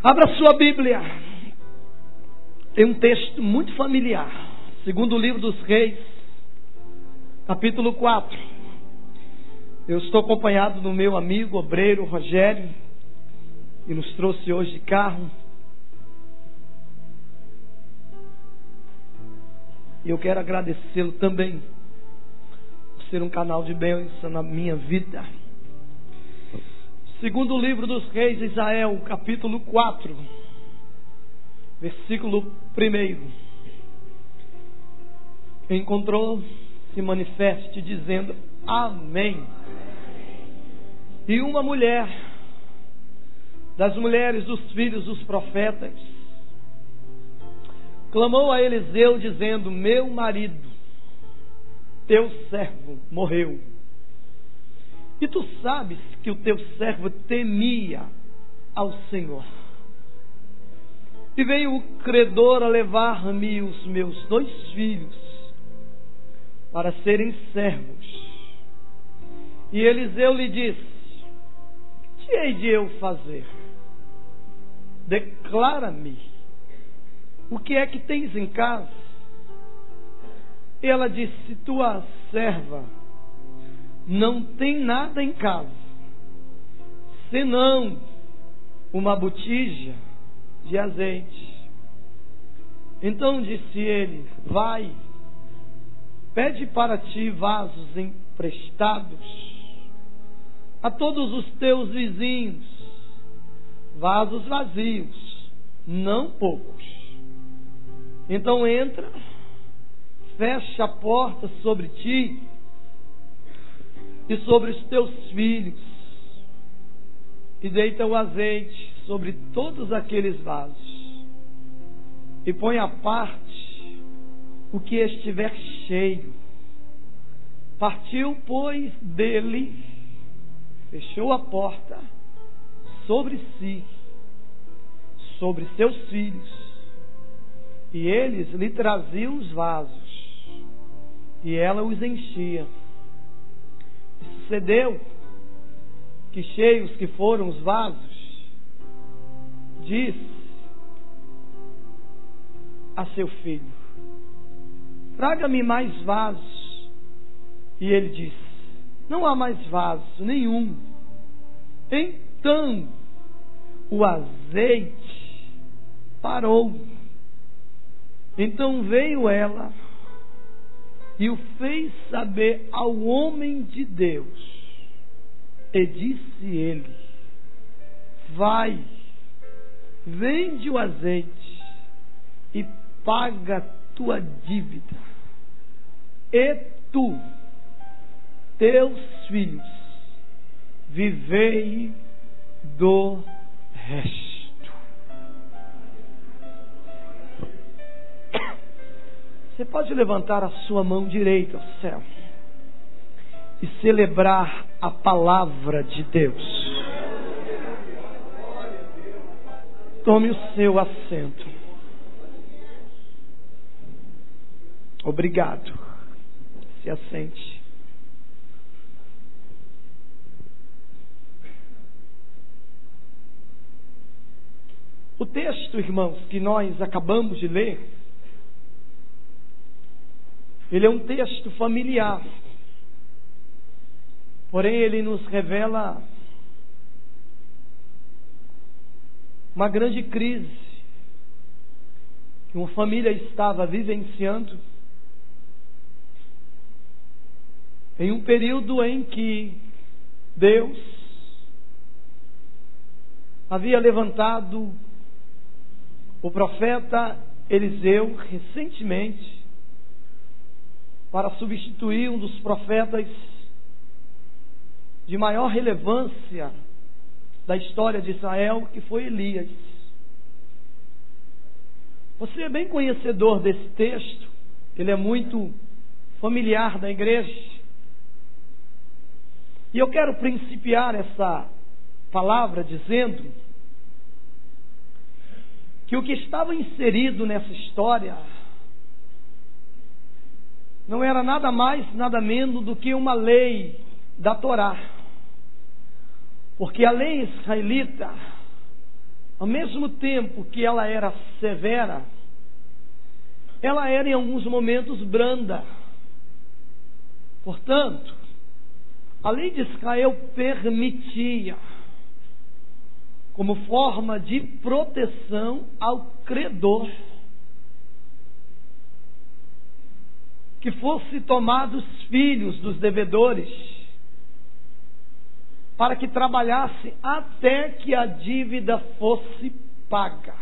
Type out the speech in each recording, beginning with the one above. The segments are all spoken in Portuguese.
Abra sua Bíblia. Tem um texto muito familiar. Segundo o livro dos Reis, capítulo 4. Eu estou acompanhado do meu amigo obreiro Rogério, que nos trouxe hoje de carro. E eu quero agradecê-lo também por ser um canal de bênção na minha vida. Segundo o livro dos Reis de Israel, capítulo 4, versículo 1. Quem encontrou, se manifeste dizendo amém. E uma mulher, das mulheres dos filhos dos profetas, clamou a Eliseu dizendo: meu marido, teu servo, morreu. E tu sabes que o teu servo temia ao Senhor. E veio o credor a levar-me os meus 2 filhos para serem servos. E Eliseu lhe disse: que hei de eu fazer? Declara-me, o que é que tens em casa? Ela disse: tua serva não tem nada em casa, senão uma botija de azeite. Então disse ele: vai, pede para ti vasos emprestados a todos os teus vizinhos, vasos vazios, não poucos. Então entra, fecha a porta sobre ti e sobre os teus filhos, e deita o azeite sobre todos aqueles vasos, e põe à parte o que estiver cheio. Partiu, pois, dele, fechou a porta sobre si, sobre seus filhos, e eles lhe traziam os vasos, e ela os enchia. E sucedeu que, cheios que foram os vasos, disse a seu filho: traga-me mais vasos. E ele disse: não há mais vaso nenhum. Então o azeite parou. Então veio ela e o fez saber ao homem de Deus. E disse ele: vai, vende o azeite e paga tua dívida, e tu, teus filhos, vivei do resto. Você pode levantar a sua mão direita ao céu e celebrar a palavra de Deus. Tome o seu assento. Obrigado. Se assente. O texto, irmãos, que nós acabamos de ler, ele é um texto familiar. Porém, ele nos revela uma grande crise que uma família estava vivenciando em um período em que Deus havia levantado o profeta Eliseu recentemente para substituir um dos profetas de maior relevância da história de Israel, que foi Elias. Você é bem conhecedor desse texto, ele é muito familiar da igreja. E eu quero principiar essa palavra dizendo que o que estava inserido nessa história não era nada mais, nada menos do que uma lei da Torá. Porque a lei israelita ao mesmo tempo que ela era severa, ela era em alguns momentos branda. Portanto, a lei de Israel permitia, como forma de proteção ao credor, que fosse tomados filhos dos devedores, para que trabalhasse até que a dívida fosse paga.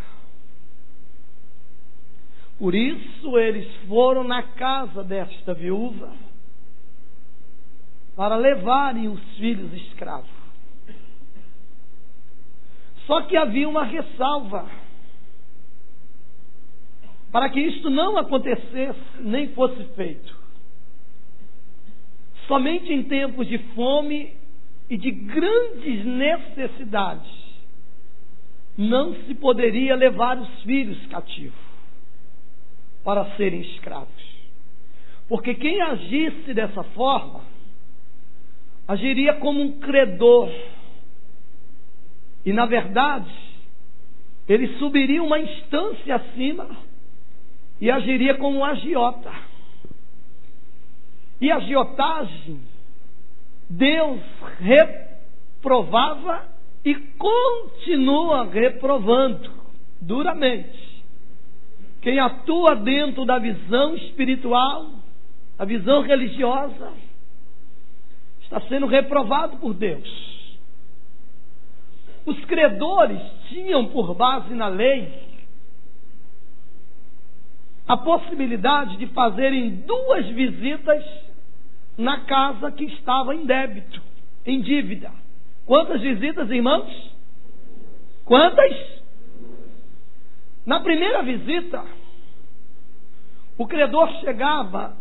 Por isso eles foram na casa desta viúva para levarem os filhos escravos. Só que havia uma ressalva para que isto não acontecesse nem fosse feito. Somente em tempos de fome e de grandes necessidades não se poderia levar os filhos cativos para serem escravos. Porque quem agisse dessa forma, agiria como um credor. E na verdade, ele subiria uma instância acima e agiria como um agiota. E a agiotagem, Deus reprovava e continua reprovando duramente. Quem atua dentro da visão espiritual, a visão religiosa, está sendo reprovado por Deus. Os credores tinham por base na lei a possibilidade de fazerem 2 visitas na casa que estava em débito, em dívida. Quantas visitas, irmãos? Quantas? Na primeira visita, o credor chegava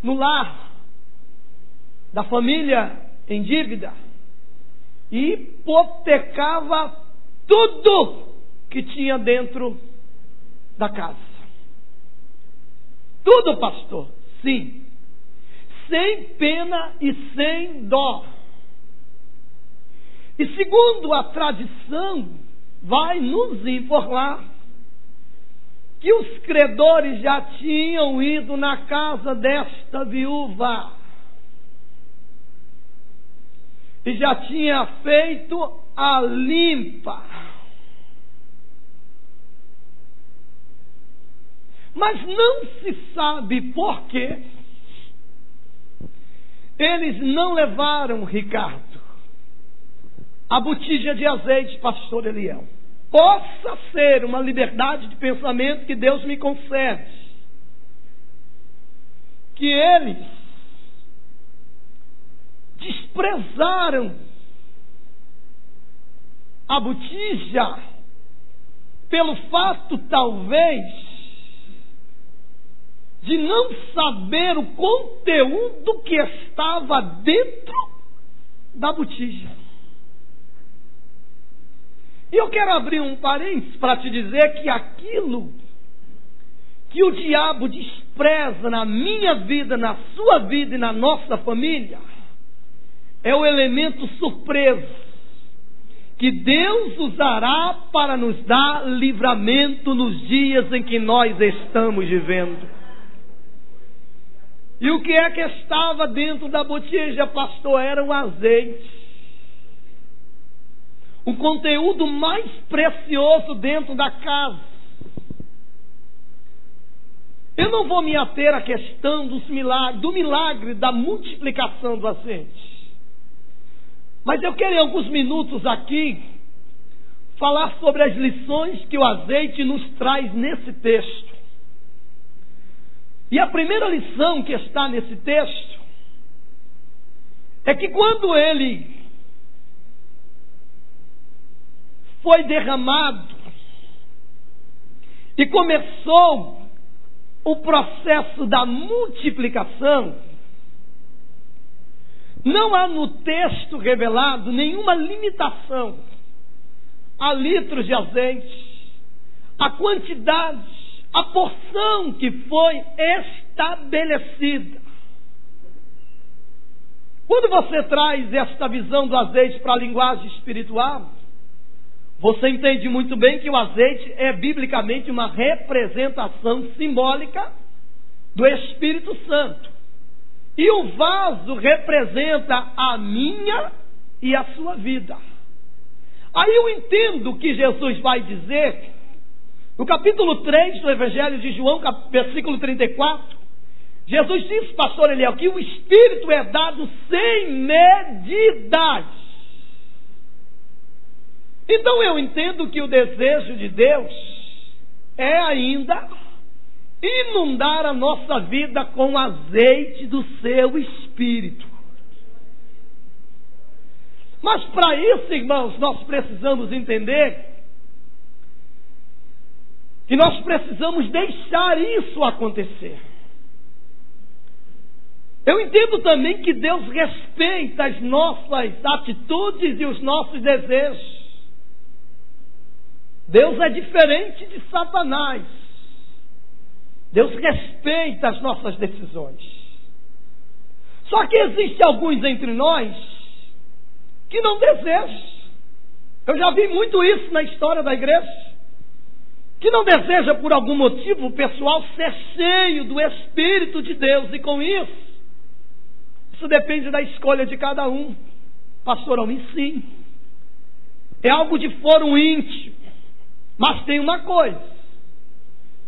no lar da família em dívida e hipotecava tudo que tinha dentro da casa. Tudo, pastor? Sim. Sem pena e sem dó. E segundo a tradição, vai nos informar que os credores já tinham ido na casa desta viúva e já tinha feito a limpa. Mas não se sabe por que eles não levaram, Ricardo, a botija de azeite, pastor Eliel. Possa ser uma liberdade de pensamento que Deus me concede, que eles desprezaram a botija pelo fato, talvez, de não saber o conteúdo que estava dentro da botija. E eu quero abrir um parênteses para te dizer que aquilo que o diabo despreza na minha vida, na sua vida e na nossa família, é o elemento surpresa que Deus usará para nos dar livramento nos dias em que nós estamos vivendo. E o que é que estava dentro da botija, pastor? Era o azeite. O conteúdo mais precioso dentro da casa. Eu não vou me ater à questão do milagre da multiplicação do azeite. Mas eu quero em alguns minutos aqui falar sobre as lições que o azeite nos traz nesse texto. E a primeira lição que está nesse texto é que quando ele foi derramado e começou o processo da multiplicação, não há no texto revelado nenhuma limitação a litros de azeite, a quantidade, a porção que foi estabelecida. Quando você traz esta visão do azeite para a linguagem espiritual, Você entende muito bem que o azeite é biblicamente uma representação simbólica do Espírito Santo. E o vaso representa a minha e a sua vida. Aí eu entendo o que Jesus vai dizer no capítulo 3 do Evangelho de João, versículo 34. Jesus disse, pastor Eliel, que o Espírito é dado sem medida. Então eu entendo que o desejo de Deus é ainda inundar a nossa vida com o azeite do seu Espírito. Mas para isso, irmãos, nós precisamos entender que nós precisamos deixar isso acontecer. Eu entendo também que Deus respeita as nossas atitudes e os nossos desejos. Deus é diferente de Satanás. Deus respeita as nossas decisões. Só que existem alguns entre nós que não desejam. Eu já vi muito isso na história da igreja. Que não deseja por algum motivo pessoal ser cheio do Espírito de Deus. E com isso depende da escolha de cada um. Pastor, a mim sim. É algo de foro íntimo. Mas tem uma coisa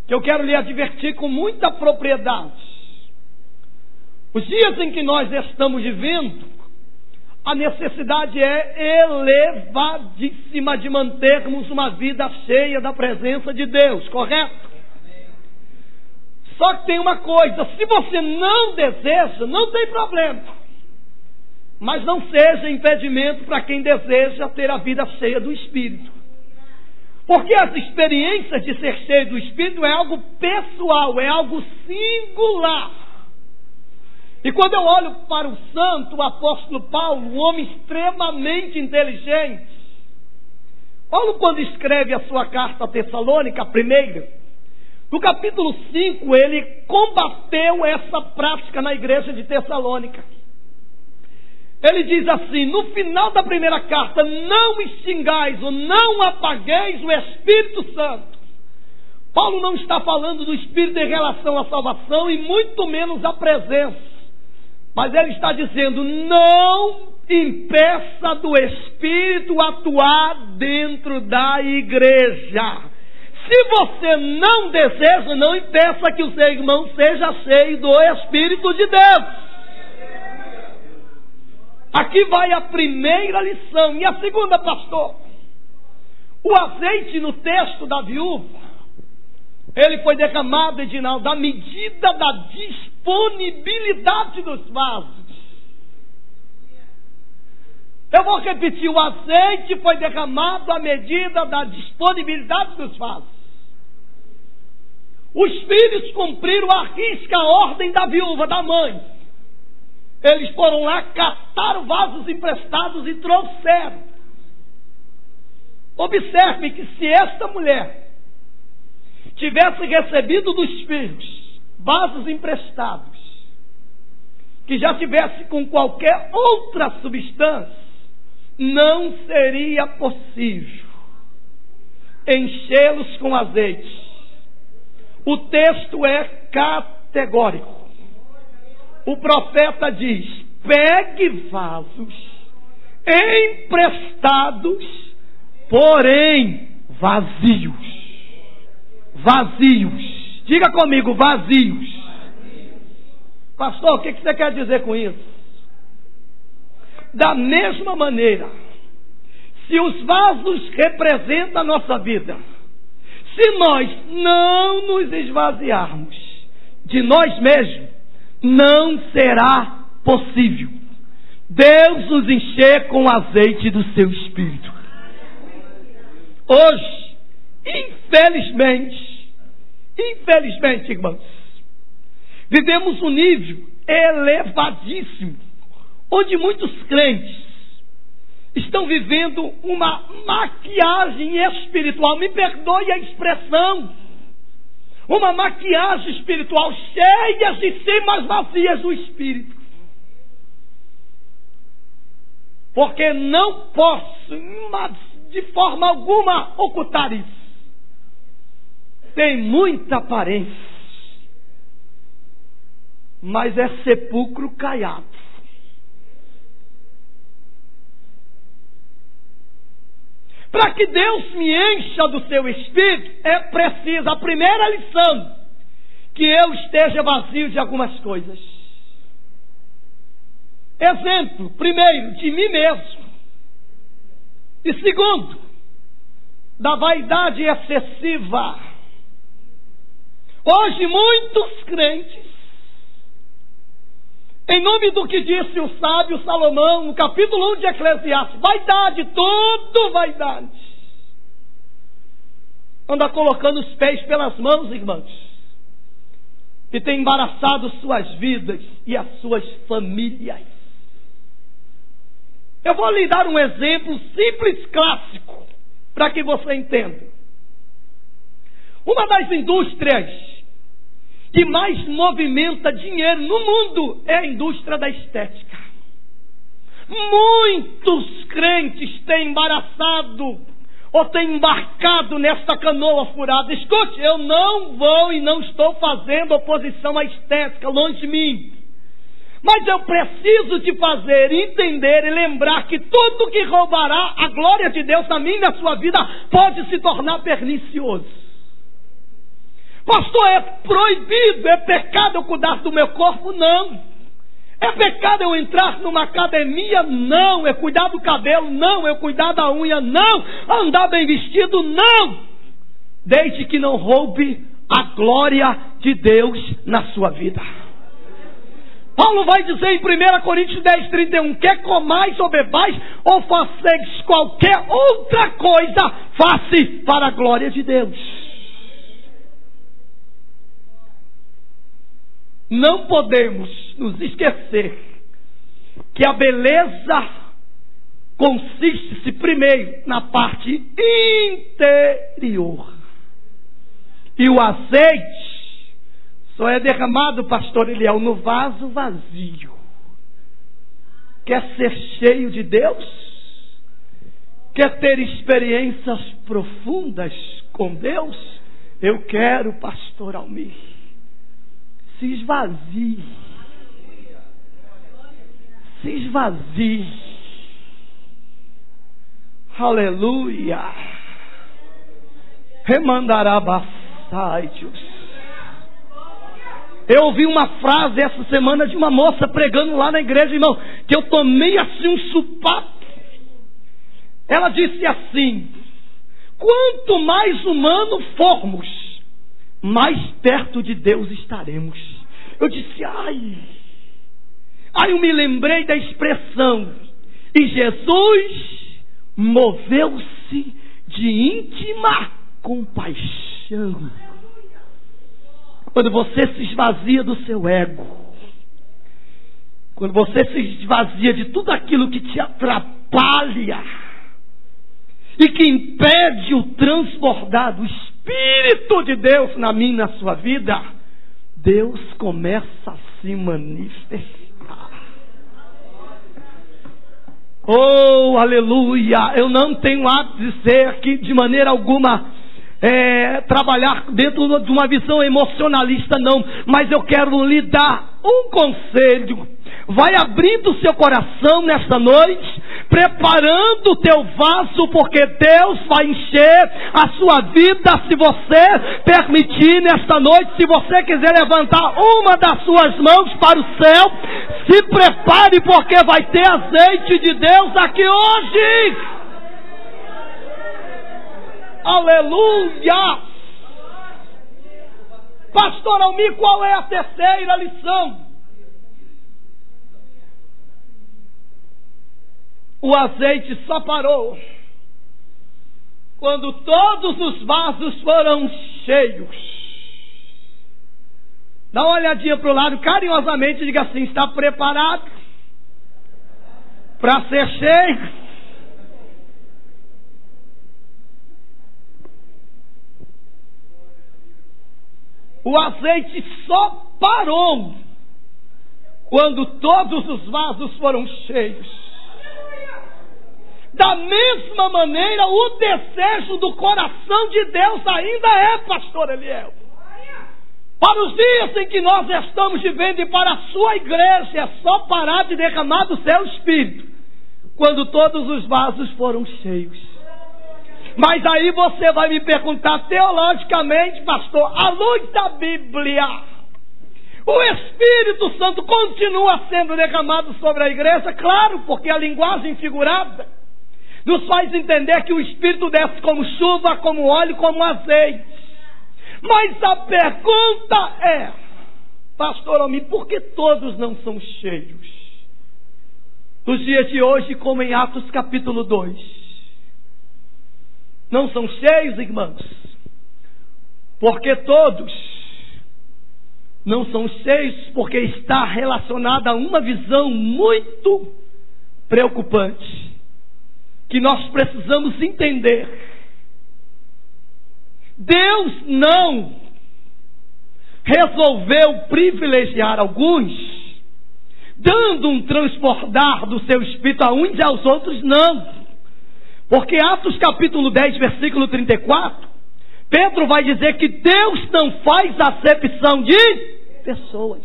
que eu quero lhe advertir com muita propriedade. Os dias em que nós estamos vivendo, a necessidade é elevadíssima de mantermos uma vida cheia da presença de Deus, correto? Só que tem uma coisa, se você não deseja, não tem problema. Mas não seja impedimento para quem deseja ter a vida cheia do Espírito. Porque as experiências de ser cheio do Espírito é algo pessoal, é algo singular. E quando eu olho para o santo, o apóstolo Paulo, um homem extremamente inteligente, Paulo, quando escreve a sua carta a Tessalônica, a primeira, no capítulo 5, ele combateu essa prática na igreja de Tessalônica. Ele diz assim, no final da primeira carta, não extingais ou não apagueis o Espírito Santo. Paulo não está falando do Espírito em relação à salvação e muito menos à presença. Mas ele está dizendo, não impeça do Espírito atuar dentro da igreja. Se você não deseja, não impeça que o seu irmão seja cheio do Espírito de Deus. Aqui vai a primeira lição. E a segunda, pastor? O azeite no texto da viúva, ele foi derramado, Edinaldo, da medida da disponibilidade dos vasos. Eu vou repetir, o azeite foi derramado à medida da disponibilidade dos vasos. Os filhos cumpriram à risca a ordem da viúva, da mãe. Eles foram lá, cataram vasos emprestados e trouxeram. Observe que se esta mulher tivesse recebido dos filhos vasos emprestados, que já tivesse com qualquer outra substância, não seria possível enchê-los com azeite. O texto é categórico. O profeta diz, pegue vasos emprestados, porém vazios. Vazios. Diga comigo, vazios. Pastor, o que você quer dizer com isso? Da mesma maneira, se os vasos representam a nossa vida, se nós não nos esvaziarmos de nós mesmos, não será possível Deus nos encher com o azeite do seu Espírito. Hoje, infelizmente, irmãos, vivemos um nível elevadíssimo, onde muitos crentes estão vivendo uma maquiagem espiritual, me perdoe a expressão, uma maquiagem espiritual cheia de si, mas vazias do Espírito. Porque não posso de forma alguma ocultar isso. Tem muita aparência, mas é sepulcro caiado. Para que Deus me encha do seu Espírito, é preciso, a primeira lição, que eu esteja vazio de algumas coisas. Exemplo, primeiro, de mim mesmo. E segundo, da vaidade excessiva. Hoje muitos crentes, em nome do que disse o sábio Salomão, no capítulo 1 de Eclesiastes, vaidade, tudo vaidade. Anda colocando os pés pelas mãos, irmãos, e tem embaraçado suas vidas e as suas famílias. Eu vou lhe dar um exemplo simples, clássico, para que você entenda. Uma das indústrias que mais movimenta dinheiro no mundo é a indústria da estética. Muitos crentes têm embaraçado ou têm embarcado nesta canoa furada. Escute, eu não vou e não estou fazendo oposição à estética, longe de mim. Mas eu preciso te fazer entender e lembrar que tudo que roubará a glória de Deus na minha e na sua vida pode se tornar pernicioso. Pastor, é proibido, é pecado eu cuidar do meu corpo? Não. É pecado eu entrar numa academia? Não. É cuidar do cabelo? Não. É cuidar da unha? Não. Andar bem vestido? Não. Desde que não roube a glória de Deus na sua vida. Paulo vai dizer em 1 Coríntios 10:31, quer comais ou bebais, ou façais qualquer outra coisa, faça para a glória de Deus. Não podemos nos esquecer que a beleza consiste-se primeiro na parte interior. E o azeite só é derramado, pastor Eliel, no vaso vazio. Quer ser cheio de Deus? Quer ter experiências profundas com Deus? Eu quero, pastor Almir. Se esvazie. Se esvazie. Aleluia. Remandará baçaios. Eu ouvi uma frase essa semana de uma moça pregando lá na igreja, irmão, que eu tomei assim um supapo. Ela disse assim: quanto mais humano formos, mais perto de Deus estaremos. Eu disse, ai. Aí eu me lembrei da expressão, e Jesus moveu-se de íntima compaixão. Quando você se esvazia do seu ego, quando você se esvazia de tudo aquilo que te atrapalha e que impede o transbordar do Espírito de Deus na minha e na sua vida, Deus começa a se manifestar. Oh, aleluia! Eu não tenho hábito de ser aqui de maneira alguma trabalhar dentro de uma visão emocionalista, não, mas eu quero lhe dar um conselho. Vai abrindo o seu coração nesta noite, preparando o teu vaso, porque Deus vai encher a sua vida se você permitir nesta noite. Se você quiser levantar uma das suas mãos para o céu, se prepare, porque vai ter azeite de Deus aqui hoje. Aleluia! Pastor Almir, qual é a terceira lição? O azeite só parou quando todos os vasos foram cheios. Dá uma olhadinha para o lado carinhosamente e diga assim: está preparado para ser cheio? O azeite só parou quando todos os vasos foram cheios. Da mesma maneira, o desejo do coração de Deus ainda é, pastor Eliel. Para os dias em que nós estamos vivendo e para a sua igreja, é só parar de derramar do seu Espírito quando todos os vasos foram cheios. Mas aí você vai me perguntar teologicamente, pastor, à luz da Bíblia, o Espírito Santo continua sendo derramado sobre a igreja? Claro, porque a linguagem figurada nos faz entender que o Espírito desce como chuva, como óleo, como azeite. Mas a pergunta é, pastor Almir, por que todos não são cheios? Nos dias de hoje, como em Atos capítulo 2. Não são cheios, irmãos, porque todos não são cheios, porque está relacionada a uma visão muito preocupante, que nós precisamos entender. Deus não resolveu privilegiar alguns, dando um transbordar do seu Espírito a uns e aos outros, não. Porque Atos capítulo 10, versículo 34, Pedro vai dizer que Deus não faz acepção de pessoas.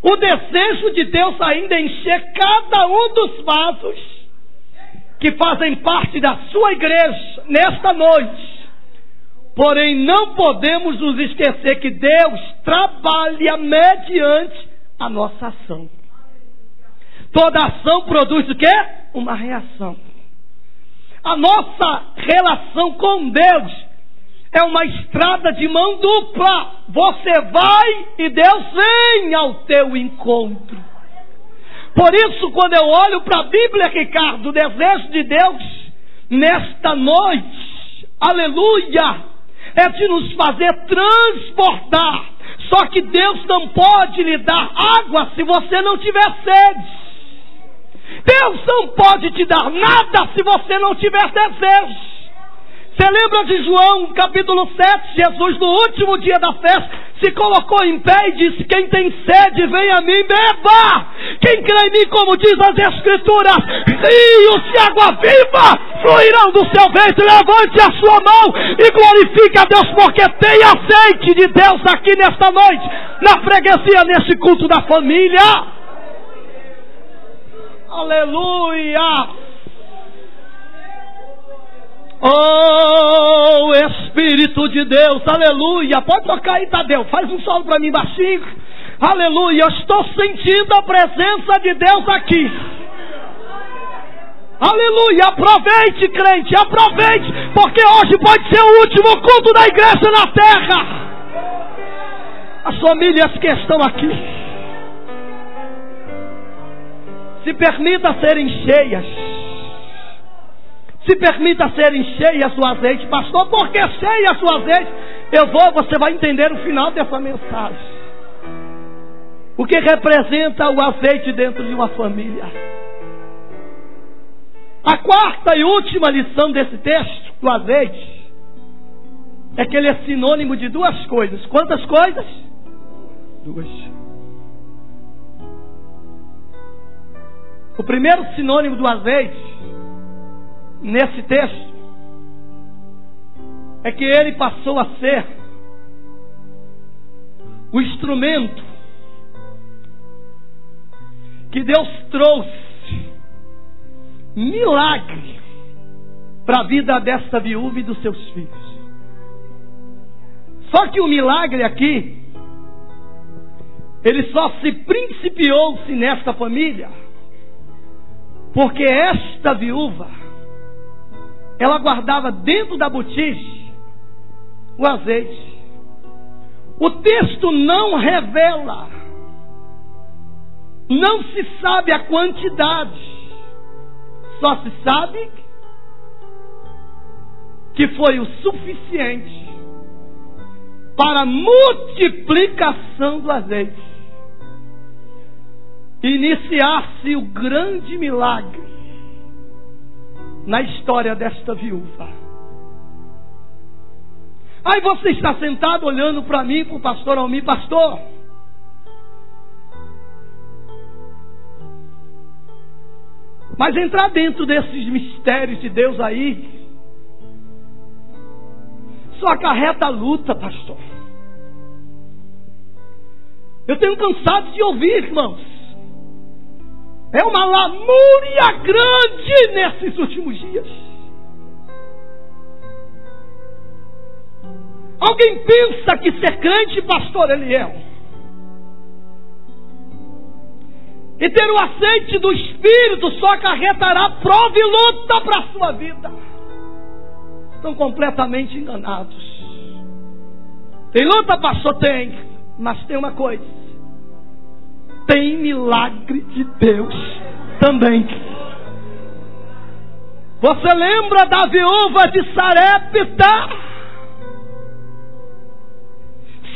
O desejo de Deus ainda é encher cada um dos vasos que fazem parte da sua igreja nesta noite. Porém, não podemos nos esquecer que Deus trabalha mediante a nossa ação. Toda ação produz o quê? Uma reação. A nossa relação com Deus é uma estrada de mão dupla. Você vai e Deus vem ao teu encontro. Por isso, quando eu olho para a Bíblia, Ricardo, o desejo de Deus nesta noite, aleluia, é de nos fazer transbordar. Só que Deus não pode lhe dar água se você não tiver sede. Deus não pode te dar nada se você não tiver desejo. Você lembra de João, capítulo 7, Jesus no último dia da festa se colocou em pé e disse: quem tem sede, vem a mim, beba. Quem crê em mim, como diz as Escrituras, rios de água viva fluirão do seu ventre. Levante a sua mão e glorifique a Deus, porque tem azeite de Deus aqui nesta noite, na freguesia, nesse culto da família. Aleluia! Oh, Espírito de Deus, aleluia! Pode tocar aí, Tadeu, faz um solo para mim baixinho. Aleluia, eu estou sentindo a presença de Deus aqui. Aleluia, aproveite, crente, aproveite, porque hoje pode ser o último culto da igreja na terra. As famílias que estão aqui, se permita serem cheias. Se permita serem cheias do azeite. Pastor, por que cheia do azeite? Você vai entender no final dessa mensagem o que representa o azeite dentro de uma família. A quarta e última lição desse texto, do azeite, é que ele é sinônimo de duas coisas. Quantas coisas? Duas. O primeiro sinônimo do azeite nesse texto é que ele passou a ser o instrumento que Deus trouxe milagre para a vida desta viúva e dos seus filhos. Só que o milagre aqui, ele só se principiou-se nesta família porque esta viúva, ela guardava dentro da botija o azeite. O texto não revela, não se sabe a quantidade, só se sabe que foi o suficiente para a multiplicação do azeite. Iniciar-se o grande milagre na história desta viúva. Aí você está sentado olhando para mim, para o pastor Almir: pastor, Mas entrar dentro desses mistérios de Deus aí só acarreta luta, pastor. Eu tenho cansado de ouvir, irmãos. É uma lamúria grande nesses últimos dias. Alguém pensa que ser crente, pastor Eliel, e ter o aceite do Espírito só acarretará prova e luta para a sua vida. Estão completamente enganados. Tem luta, pastor? Tem. Mas tem uma coisa: tem milagre de Deus também. Você lembra da viúva de Sarepta?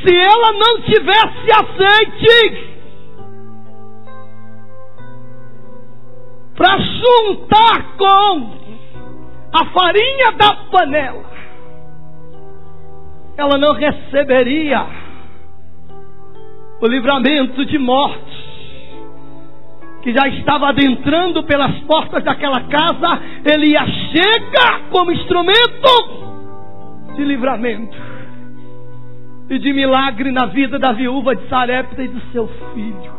Se ela não tivesse azeite para juntar com a farinha da panela, ela não receberia o livramento de morte que já estava adentrando pelas portas daquela casa. Ele ia chegar como instrumento de livramento e de milagre na vida da viúva de Sarepta e do seu filho.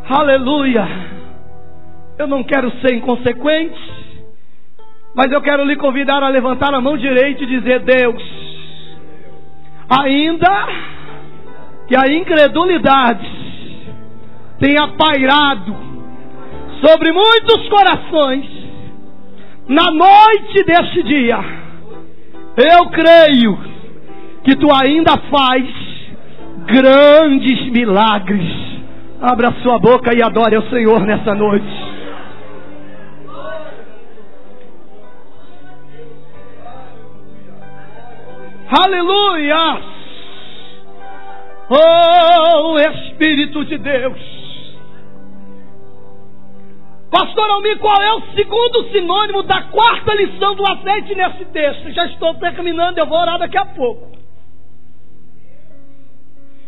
Aleluia! Eu não quero ser inconsequente, mas eu quero lhe convidar a levantar a mão direita e dizer: Deus, ainda que a incredulidade tenha pairado sobre muitos corações, na noite deste dia, eu creio que Tu ainda faz grandes milagres. Abra sua boca e adore ao Senhor nessa noite. Aleluia! Oh, Espírito de Deus! Pastor Almir, qual é o segundo sinônimo da quarta lição do azeite nesse texto? Já estou terminando, eu vou orar daqui a pouco.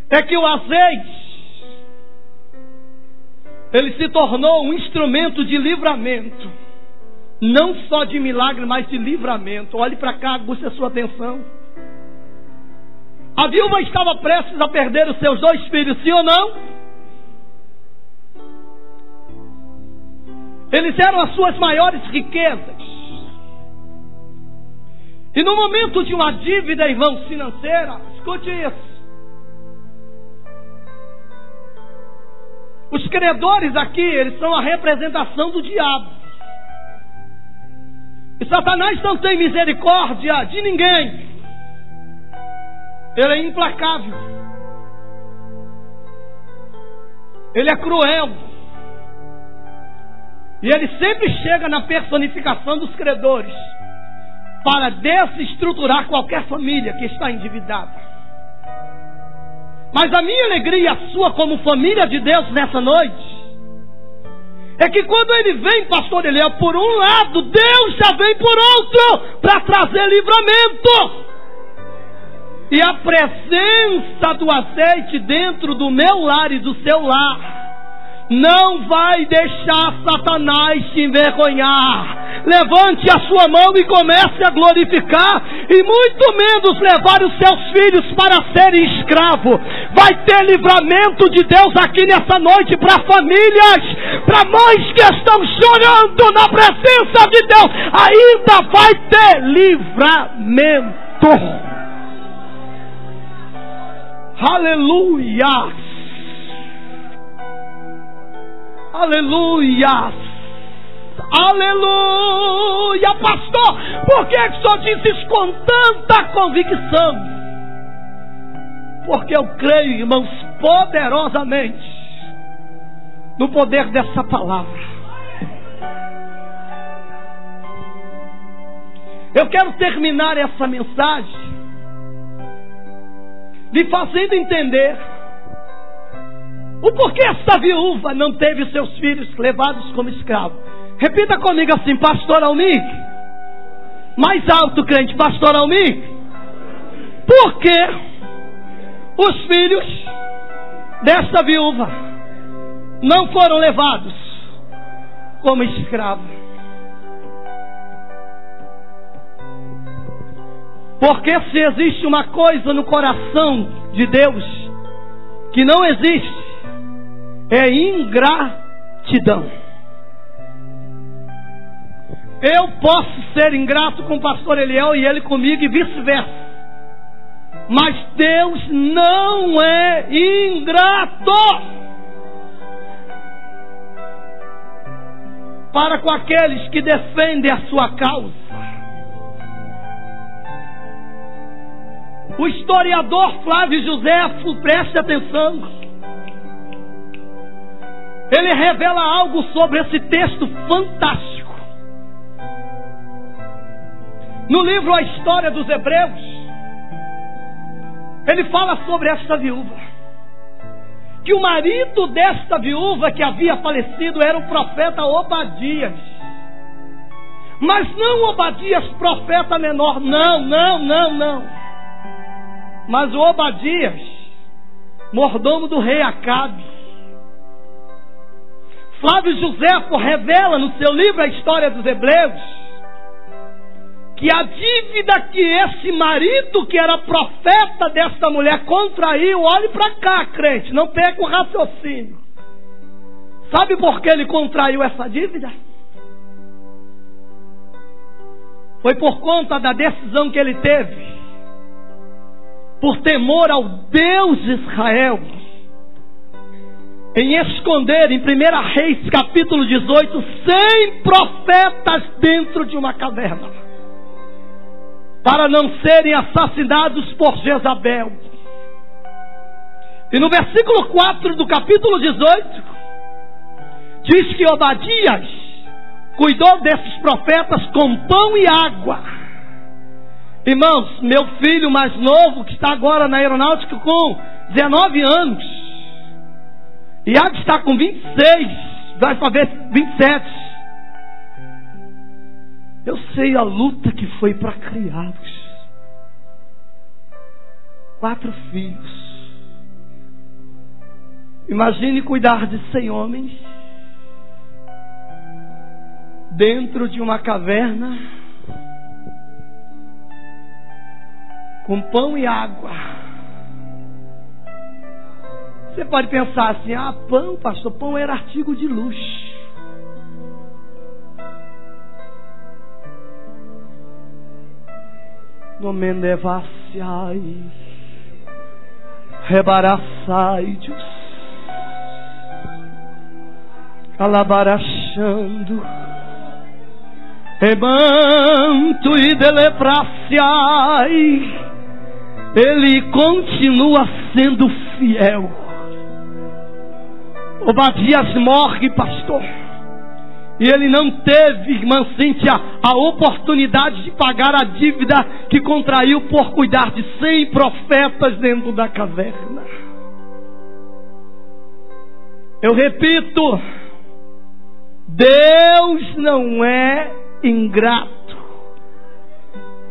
É que o azeite, ele se tornou um instrumento de livramento. Não só de milagre, mas de livramento. Olhe para cá, busque a sua atenção. A viúva estava prestes a perder os seus 2 filhos, sim ou não? Eles eram as suas maiores riquezas. E no momento de uma dívida, irmão, financeira, escute isso. Os credores aqui, eles são a representação do diabo. E Satanás não tem misericórdia de ninguém. Ele é implacável. Ele é cruel. E ele sempre chega na personificação dos credores para desestruturar qualquer família que está endividada. Mas a minha alegria e a sua como família de Deus nessa noite é que quando ele vem, pastor Eliel, por um lado, Deus já vem por outro para trazer livramento. E a presença do azeite dentro do meu lar e do seu lar não vai deixar Satanás te envergonhar. Levante a sua mão e comece a glorificar, e muito menos levar os seus filhos para serem escravos. Vai ter livramento de Deus aqui nessa noite para famílias, para mães que estão chorando na presença de Deus. Ainda vai ter livramento. Aleluia! Aleluia! Aleluia! Pastor, por que o senhor diz isso com tanta convicção? Porque eu creio, irmãos, poderosamente no poder dessa palavra. Eu quero terminar essa mensagem lhe fazendo entender o porquê essa viúva não teve seus filhos levados como escravos. Repita comigo assim: pastor Almir. Mais alto, crente, pastor Almir. Por que os filhos desta viúva não foram levados como escravo. Porque se existe uma coisa no coração de Deus que não existe, é ingratidão. Eu posso ser ingrato com o pastor Eliel e ele comigo e vice-versa. Mas Deus não é ingrato para com aqueles que defendem a sua causa. O historiador Flávio Joséfo, preste atenção, ele revela algo sobre esse texto fantástico. No livro A História dos Hebreus, ele fala sobre esta viúva, que o marido desta viúva que havia falecido era o profeta Obadias. Mas não Obadias profeta menor, não. Mas o Obadias, mordomo do rei Acabe. Flávio Joséfo revela no seu livro A História dos Hebreus que a dívida que esse marido, que era profeta desta mulher, contraiu, olhe para cá, crente, não perca o raciocínio. Sabe por que ele contraiu essa dívida? Foi por conta da decisão que ele teve, por temor ao Deus de Israel, em esconder em 1 Reis capítulo 18 100 profetas dentro de uma caverna, para não serem assassinados por Jezabel. E no versículo 4 do capítulo 18 diz que Obadias cuidou desses profetas com pão e água. Irmãos, meu filho mais novo, que está agora na aeronáutica com 19 anos, Iago está com 26, vai fazer 27. Eu sei a luta que foi para criá-los. 4 filhos. Imagine cuidar de 100 homens dentro de uma caverna, com pão e água. Você pode pensar assim: pão, pastor, pão era artigo de luxo. Nomendevaciai, rebaraçai-os, calabarachando, rebanto e delepraciai. Ele continua sendo fiel. Obadias morre, pastor, e ele não teve, irmã Cíntia, a oportunidade de pagar a dívida que contraiu por cuidar de 100 profetas dentro da caverna. Eu repito, Deus não é ingrato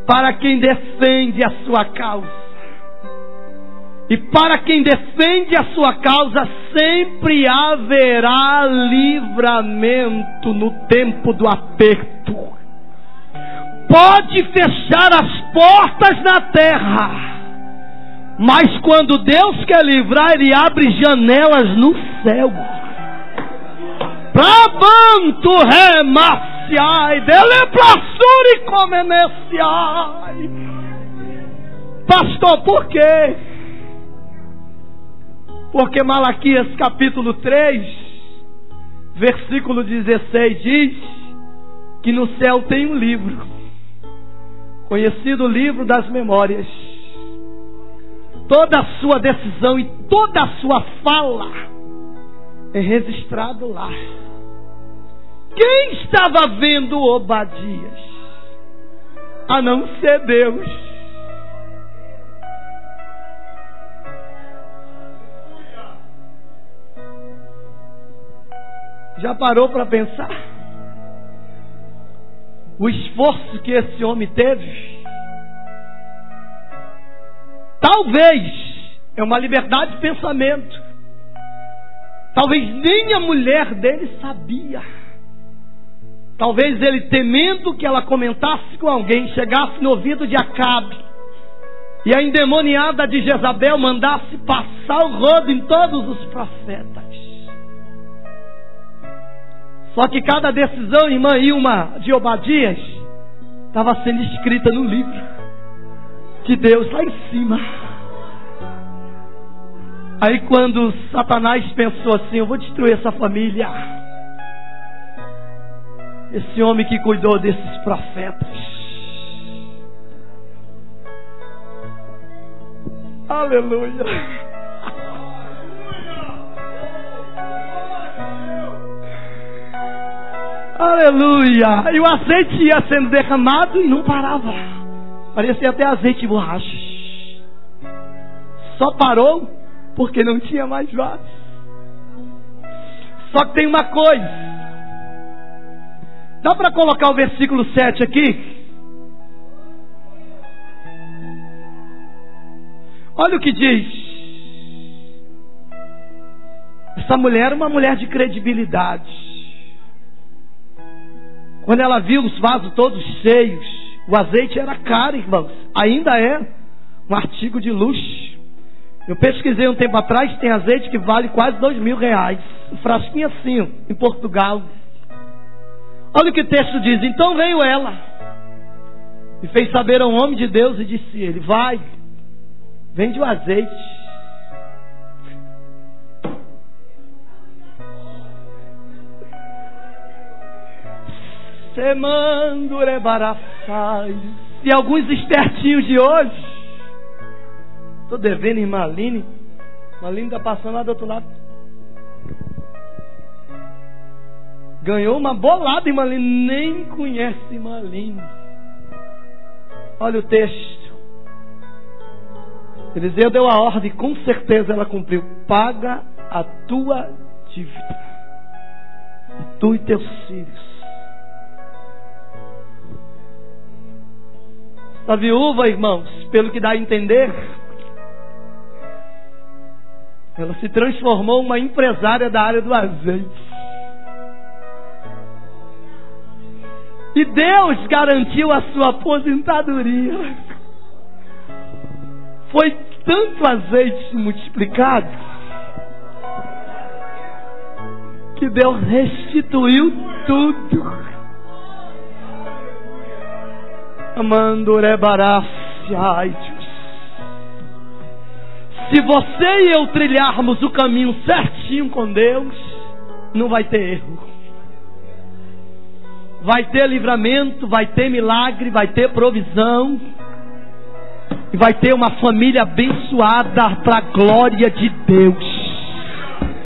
para quem defende a sua causa. E para quem defende a sua causa, sempre haverá livramento no tempo do aperto. Pode fechar as portas na terra, mas quando Deus quer livrar, Ele abre janelas no céu. Prabanto remaciai, deleplassuri comeneciai. Pastor, por quê? Porque Malaquias capítulo 3, versículo 16 diz que no céu tem um livro, conhecido livro das memórias. Toda a sua decisão e toda a sua fala é registrado lá. Quem estava vendo Obadias, a não ser Deus? Já parou para pensar o esforço que esse homem teve? Talvez, é uma liberdade de pensamento, talvez nem a mulher dele sabia Talvez ele, temendo que ela comentasse com alguém, chegasse no ouvido de Acabe, e a endemoniada de Jezabel mandasse passar o rodo em todos os profetas. Só que cada decisão, irmã Ilma de Obadias, estava sendo escrita no livro de Deus lá em cima. Aí quando Satanás pensou assim: eu vou destruir essa família, esse homem que cuidou desses profetas, aleluia, aleluia, e o azeite ia sendo derramado e não parava, parecia até azeite de borracha. Só parou porque não tinha mais vasos. Só que tem uma coisa, dá para colocar o versículo 7 aqui? Olha o que diz. Essa mulher era uma mulher de credibilidade. Quando ela viu os vasos todos cheios, o azeite era caro, irmãos. Ainda é um artigo de luxo. Eu pesquisei um tempo atrás, tem azeite que vale quase R$2.000. Um frasquinho assim, em Portugal. Olha o que o texto diz. Então veio ela e fez saber ao homem de Deus e disse ele: vai, vende o azeite. Semandurebaraçai. E alguns espertinhos de hoje, estou devendo irmã Aline. A Aline está passando lá do outro lado. Ganhou uma bolada, irmã Aline. Nem conhece irmã Aline. Olha o texto. Eliseu deu a ordem, com certeza ela cumpriu. Paga a tua dívida, tu e teus filhos. A viúva, irmãos, pelo que dá a entender, ela se transformou uma empresária da área do azeite. E Deus garantiu a sua aposentadoria. Foi tanto azeite multiplicado que Deus restituiu tudo. Se você e eu trilharmos o caminho certinho com Deus, não vai ter erro. Vai ter livramento, vai ter milagre, vai ter provisão. E vai ter uma família abençoada para a glória de Deus.